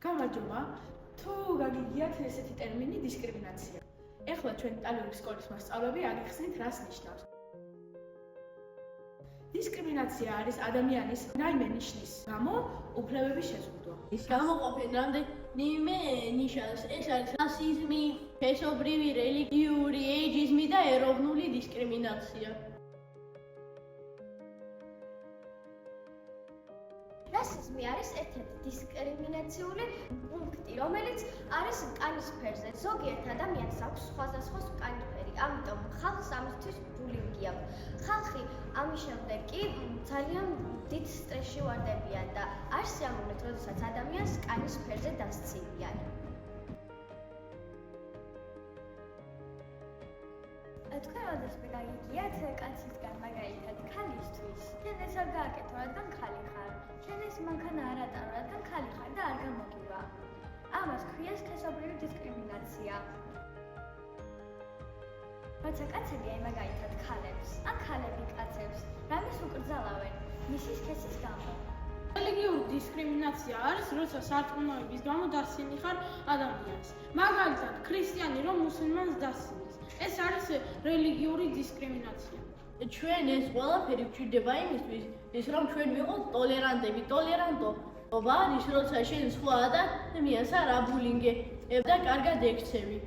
გამარჯობა. თუ გაგიგიათ ესეთი ტერმინი დისკრიმინაცია. ეხლა ჩვენ იტალიური სკოლის მასწავლები აგიხსნით რას ნიშნავს. დისკრიმინაცია არის ადამიანის რაიმე ნიშნის გამო უფლებების შეზღუდვა. ის გამოყოფენ რამდენიმე ნიშანს. ეს არის რასიზმი, ფესობრივი, რელიგიური, ეიჯიზმი და ეროვნული დისკრიმინაცია. რასიზმი არის ერთ-ერთი დისკრიმინაციული პუნქტი, რომელიც არის კანის ფერზე. ზოგიერთ ადამიანს აქვს სხვადასხვა კანის ფერი, ამიტომ ხალხს ამისთვის ბულინგი აქვს. ხალხი ამის შემდეგ კი ძალიან დიდ სტრესში ვარდებიან და არ სიამოვნებთ, როდესაც ადამიანს კანის ფერზე დასცინიან. თქვენ როდესაც გაგიგიათ კაცისგან მაგალითად ქალისთვის, შენ ეს არ გააკეთო, რადგან ქალი ხარ. შენ ეს მანქანა არ ატარო, რადგან ქალი ხარ და არ გამოგივა. ამას ქვია სქესობრივი დისკრიმინაცია. როცა კაცები აი მაგალითად ქალებს, ან ქალები კაცებს, რამეს უკრძალავენ მისი სქესის გამო. რელიგიური დისკრიმინაცია არის, როცა სარწმუნოების გამო დასცინი ხარ ადამიანს. მაგალითად, ქრისტიანი რომ მუსლიმანს დასცინის. ეს არის რელიგიური დისკრიმინაცია. ჩვენ ეს ყველაფერი გვჭირდება იმისთვის, რომ ჩვენ ვიყოთ ტოლერანტები. ტოლერანტობა არის, როცა შენ სხვა ადამიანს არ აბულინგებ და კარგად ექცევი.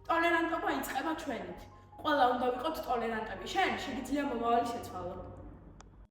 ტოლერანტობა იწყება ჩვენით. ყველა უნდა ვიყოთ ტოლერანტები. შენ შეგიძლია მომავალი შეცვალო.